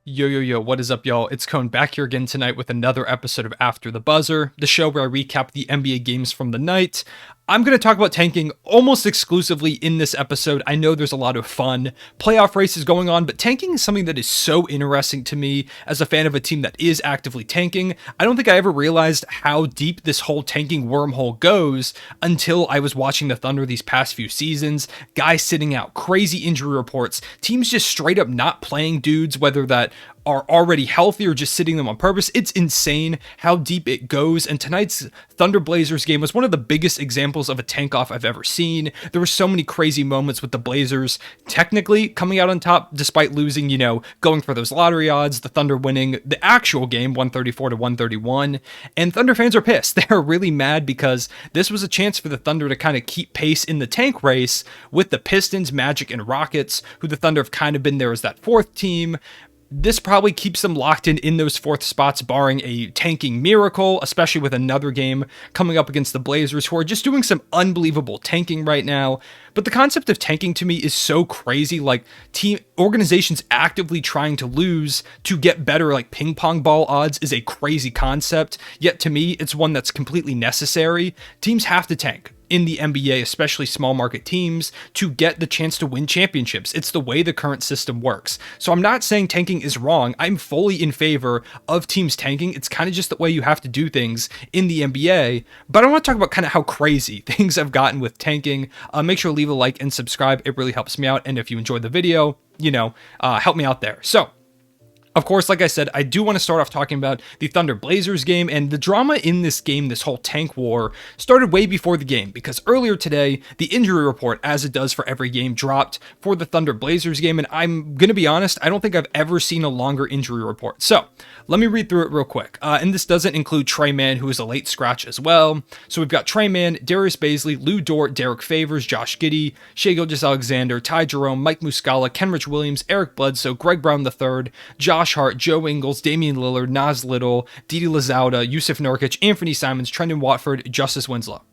Yo, what is up, y'all? It's Cone back here again tonight with another episode of After the Buzzer, the show where I recap the NBA games from the night. I'm going to talk about tanking almost exclusively in this episode. I know there's a lot of fun playoff races going on, but tanking is something that is so interesting to me as a fan of a team that is actively tanking. I don't think I ever realized how deep this whole tanking wormhole goes until I was watching the Thunder these past few seasons. Guys sitting out, crazy injury reports, teams just straight up not playing dudes, whether that are already healthy or just sitting them on purpose. It's insane how deep it goes, and tonight's Thunder Blazers game was one of the biggest examples of a tank off I've ever seen. There were so many crazy moments with the Blazers technically coming out on top despite losing, going for those lottery odds, the Thunder winning the actual game 134 to 131, and Thunder fans are pissed. They're really mad because this was a chance for the Thunder to kind of keep pace in the tank race with the Pistons, Magic, and Rockets, who the Thunder have kind of been there as that fourth team. This probably keeps them locked in those fourth spots, barring a tanking miracle, especially with another game coming up against the Blazers, who are just doing some unbelievable tanking right now. But the concept of tanking to me is so crazy, like team organizations actively trying to lose to get better, like ping pong ball odds is a crazy concept. Yet to me, it's one that's completely necessary. Teams have to tank in the NBA, especially small market teams, to get the chance to win championships. It's the way the current system works. So I'm not saying tanking is wrong. I'm fully in favor of teams tanking. It's kind of just the way you have to do things in the NBA. But I want to talk about kind of how crazy things have gotten with tanking. Make sure to leave a like and subscribe. It really helps me out. And if you enjoyed the video, help me out there. So, of course, like I said, I do want to start off talking about the Thunder Blazers game, and the drama in this game, this whole tank war, started way before the game, because earlier today, the injury report, as it does for every game, dropped for the Thunder Blazers game, and I'm going to be honest, I don't think I've ever seen a longer injury report. So, let me read through it real quick, and this doesn't include Trey Mann, who is a late scratch as well. So we've got Trey Mann, Darius Baisley, Lou Dort, Derek Favors, Josh Giddey, Shai Gilgeous-Alexander, Ty Jerome, Mike Muscala, Kenrich Williams, Eric Bledsoe, Greg Brown III, Josh Hart, Joe Ingles, Damian Lillard, Nas Little, Didi Lazauda, Yusuf Nurkic, Anthony Simons, Trendon Watford, Justice Winslow.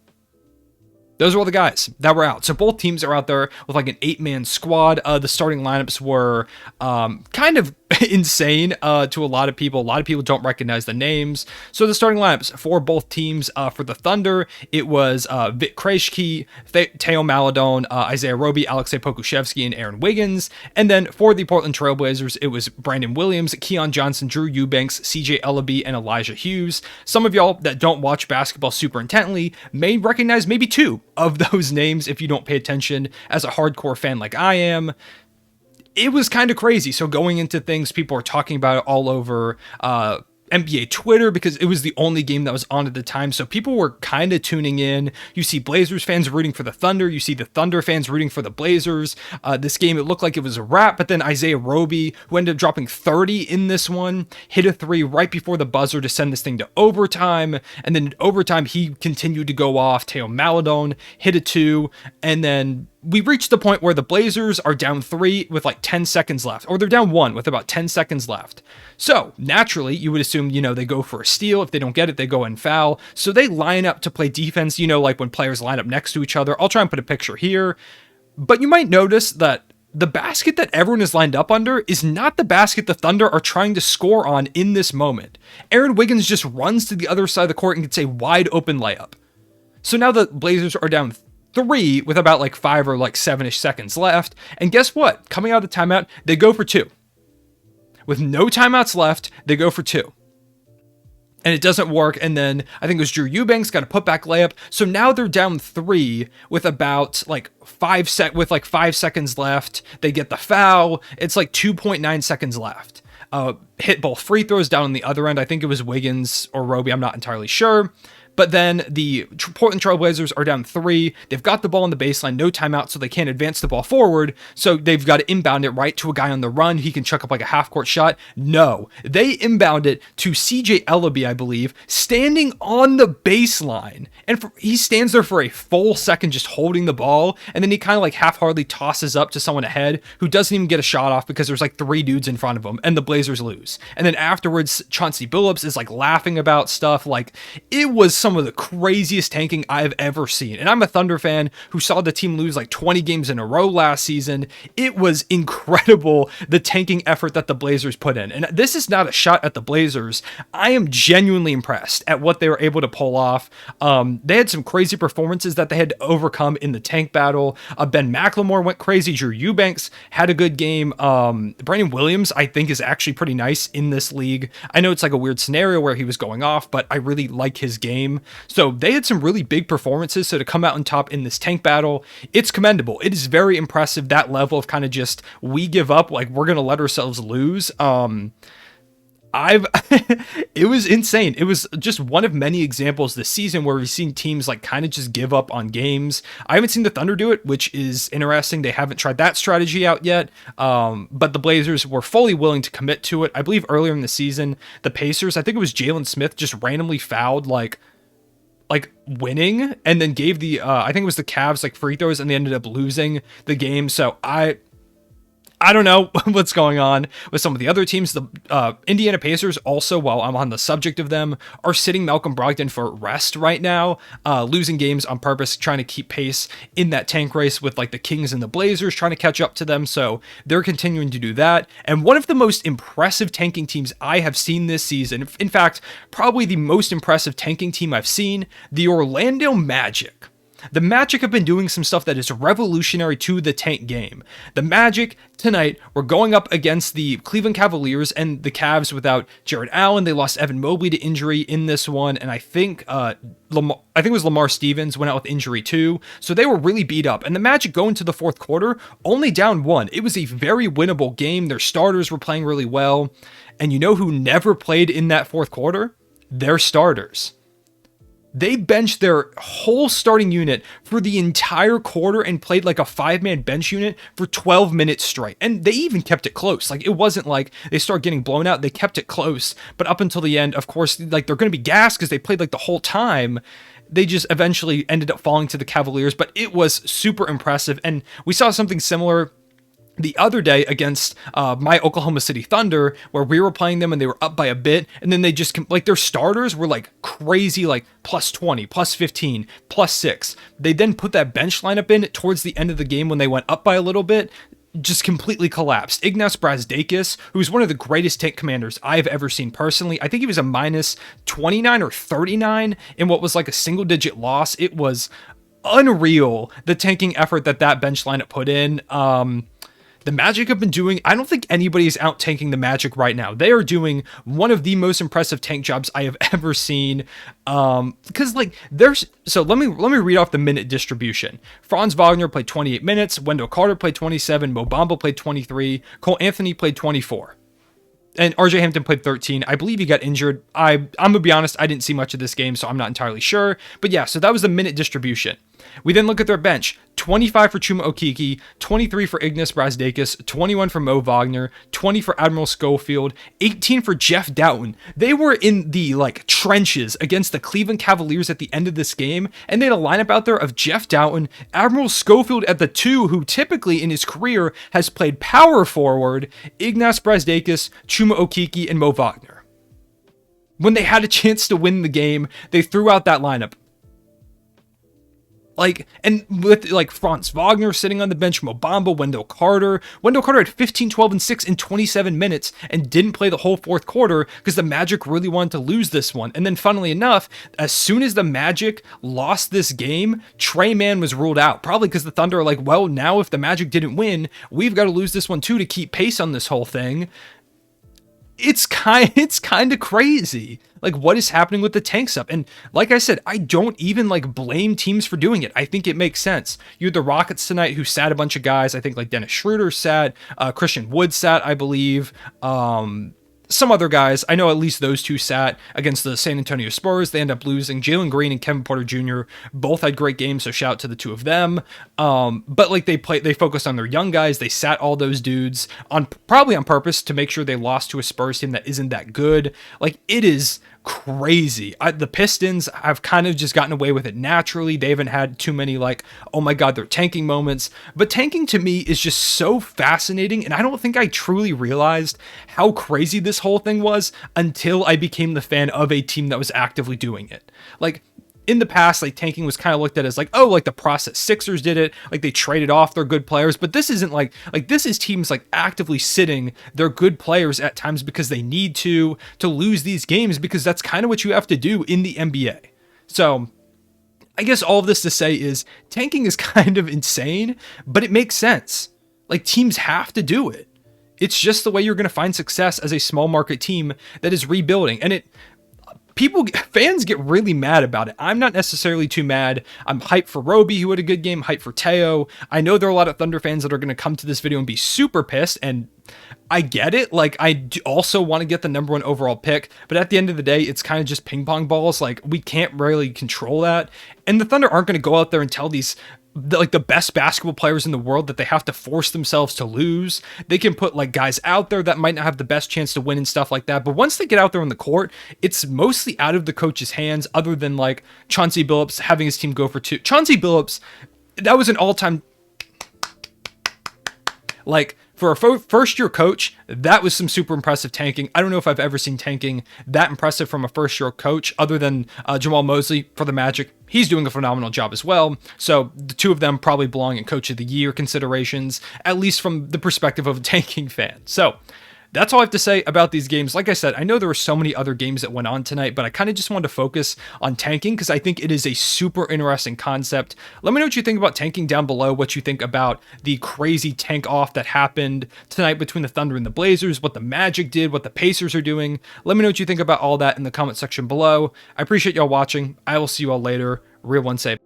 Those are all the guys that were out. So both teams are out there with like an 8-man squad. The starting lineups were kind of insane to a lot of people. A lot of people don't recognize the names. So the starting lineups for both teams, for the Thunder, it was Vit Krejci, Theo Maledon, Isaiah Roby, Alexei Pokusevski, and Aaron Wiggins. And then for the Portland Trailblazers, it was Brandon Williams, Keon Johnson, Drew Eubanks, CJ Ellaby, and Elijah Hughes. Some of y'all that don't watch basketball super intently may recognize maybe two of those names if you don't pay attention as a hardcore fan like I am. It was kind of crazy. So going into things, people are talking about it all over NBA Twitter because it was the only game that was on at the time. So people were kind of tuning in. You see Blazers fans rooting for the Thunder. You see the Thunder fans rooting for the Blazers. This game, it looked like it was a wrap, but then Isaiah Roby, who ended up dropping 30 in this one, hit a three right before the buzzer to send this thing to overtime. And then in overtime, he continued to go off. Theo Maledon hit a two. And then we reached the point where the Blazers are down 3 with like 10 seconds left, or they're down 1 with about 10 seconds left. So naturally, you would assume, they go for a steal. If they don't get it, they go and foul. So they line up to play defense, like when players line up next to each other. I'll try and put a picture here. But you might notice that the basket that everyone is lined up under is not the basket the Thunder are trying to score on in this moment. Aaron Wiggins just runs to the other side of the court and gets a wide open layup. So now the Blazers are down 3 with about like 5 or like 7-ish seconds left. And guess what? Coming out of the timeout, they go for 2. With no timeouts left, they go for 2. And it doesn't work. And then I think it was Drew Eubanks got a putback layup. So now they're down 3 with about like 5 seconds left. They get the foul. It's like 2.9 seconds left. Hit both free throws down on the other end. I think it was Wiggins or Roby. I'm not entirely sure. But then the Portland Trailblazers are down 3. They've got the ball on the baseline, no timeout, so they can't advance the ball forward. So they've got to inbound it right to a guy on the run. He can chuck up like a half-court shot. No, they inbound it to CJ Ellaby, I believe, standing on the baseline. And he stands there for a full second just holding the ball. And then he kind of like half-heartedly tosses up to someone ahead who doesn't even get a shot off because there's like 3 dudes in front of him. And the Blazers lose. And then afterwards, Chauncey Billups is like laughing about stuff. Like, it was some of the craziest tanking I've ever seen. And I'm a Thunder fan who saw the team lose like 20 games in a row last season. It was incredible, the tanking effort that the Blazers put in. And this is not a shot at the Blazers. I am genuinely impressed at what they were able to pull off. They had some crazy performances that they had to overcome in the tank battle. Ben McLemore went crazy. Drew Eubanks had a good game. Brandon Williams, I think, is actually pretty nice in this league. I know it's like a weird scenario where he was going off, but I really like his game. So they had some really big performances. So to come out on top in this tank battle, it's commendable. It is very impressive, that level of kind of just, we give up, like we're going to let ourselves lose. It was insane. It was just one of many examples this season where we've seen teams like kind of just give up on games. I haven't seen the Thunder do it, which is interesting. They haven't tried that strategy out yet. But the Blazers were fully willing to commit to it. I believe earlier in the season, the Pacers, I think it was Jalen Smith, just randomly fouled like winning, and then gave the I think it was the Cavs like free throws, and they ended up losing the game. So I don't know what's going on with some of the other teams. The Indiana Pacers also, while I'm on the subject of them, are sitting Malcolm Brogdon for rest right now, losing games on purpose, trying to keep pace in that tank race with like the Kings and the Blazers, trying to catch up to them. So they're continuing to do that. And one of the most impressive tanking teams I have seen this season, in fact, probably the most impressive tanking team I've seen, the Orlando Magic. The Magic have been doing some stuff that is revolutionary to the tank game. The Magic tonight were going up against the Cleveland Cavaliers and the Cavs without Jared Allen. They lost Evan Mobley to injury in this one, and I think it was Lamar Stevens went out with injury too. So they were really beat up. And the Magic go into the fourth quarter only down one. It was a very winnable game. Their starters were playing really well. And you know who never played in that fourth quarter? Their starters. They benched their whole starting unit for the entire quarter and played like a 5-man bench unit for 12 minutes straight. And they even kept it close. Like, it wasn't like they started getting blown out. They kept it close. But up until the end, of course, like they're going to be gassed because they played like the whole time. They just eventually ended up falling to the Cavaliers. But it was super impressive. And we saw something similar the other day against my Oklahoma City Thunder, where we were playing them and they were up by a bit, and then they just like their starters were like crazy, like plus 20, plus 15, plus 6. They then put that bench lineup in towards the end of the game when they went up by a little bit, just completely collapsed. Ignas Brazdeikis, who's one of the greatest tank commanders I've ever seen personally. I think he was a minus 29 or 39 in what was like a single digit loss. It was unreal, the tanking effort that bench lineup put in. The Magic have been doing, I don't think anybody's out tanking the Magic right now. They are doing one of the most impressive tank jobs I have ever seen. Because like so let me read off the minute distribution. Franz Wagner played 28 minutes, Wendell Carter played 27, Mo Bamba played 23, Cole Anthony played 24. And RJ Hampton played 13. I believe he got injured. I'm going to be honest, I didn't see much of this game, so I'm not entirely sure. But yeah, so that was the minute distribution. We then look at their bench. 25 for Chuma Okeke, 23 for Ignas Brazdeikis, 21 for Mo Wagner, 20 for Admiral Schofield, 18 for Jeff Doughton. They were in the like trenches against the Cleveland Cavaliers at the end of this game, and they had a lineup out there of Jeff Doughton, Admiral Schofield at the 2, who typically in his career has played power forward, Ignas Brazdeikis, Chuma Okeke, and Mo Wagner. When they had a chance to win the game, they threw out that lineup. Like, and with like Franz Wagner sitting on the bench, Mo Bamba, Wendell Carter had 15, 12, and 6 in 27 minutes and didn't play the whole fourth quarter because the Magic really wanted to lose this one. And then funnily enough, as soon as the Magic lost this game, Trey Mann was ruled out, probably because the Thunder are like, well, now if the Magic didn't win, we've got to lose this one too to keep pace on this whole thing. It's kind of crazy, like what is happening with the tank stuff. And like I said, I don't even like blame teams for doing it. I think it makes sense. You had the Rockets tonight who sat a bunch of guys. I think like Dennis Schroeder sat, Christian Wood sat, I believe. Some other guys, I know at least those two sat against the San Antonio Spurs. They end up losing. Jalen Green and Kevin Porter Jr. both had great games, so shout out to the two of them. But like they focused on their young guys. They sat all those dudes probably on purpose to make sure they lost to a Spurs team that isn't that good. Like, it is crazy. The Pistons have kind of just gotten away with it naturally. They haven't had too many like, oh my god, they're tanking moments. But tanking to me is just so fascinating, and I don't think I truly realized how crazy this whole thing was until I became the fan of a team that was actively doing it. Like, in the past, like tanking was kind of looked at as like, oh, like the process Sixers did it, like they traded off their good players, but this isn't like this is teams like actively sitting their good players at times because they need to lose these games, because that's kind of what you have to do in the NBA. So I guess all of this to say is tanking is kind of insane, but it makes sense. Like teams have to do it. It's just the way you're going to find success as a small market team that is rebuilding. And fans get really mad about it. I'm not necessarily too mad. I'm hyped for Roby, who had a good game, hyped for Teo. I know there are a lot of Thunder fans that are going to come to this video and be super pissed, and I get it. Like, I also want to get the number 1 overall pick, but at the end of the day, it's kind of just ping pong balls. Like, we can't really control that. And the Thunder aren't going to go out there and tell the best basketball players in the world that they have to force themselves to lose. They can put like guys out there that might not have the best chance to win and stuff like that. But once they get out there on the court, it's mostly out of the coach's hands, other than like Chauncey Billups having his team go for 2. Chauncey Billups, that was an all-time, like, for a first-year coach, that was some super impressive tanking. I don't know if I've ever seen tanking that impressive from a first-year coach, other than Jamal Mosley for the Magic. He's doing a phenomenal job as well. So the two of them probably belong in Coach of the Year considerations, at least from the perspective of a tanking fan. So that's all I have to say about these games. Like I said, I know there were so many other games that went on tonight, but I kind of just wanted to focus on tanking because I think it is a super interesting concept. Let me know what you think about tanking down below, what you think about the crazy tank off that happened tonight between the Thunder and the Blazers, what the Magic did, what the Pacers are doing. Let me know what you think about all that in the comment section below. I appreciate y'all watching. I will see you all later. Real one save.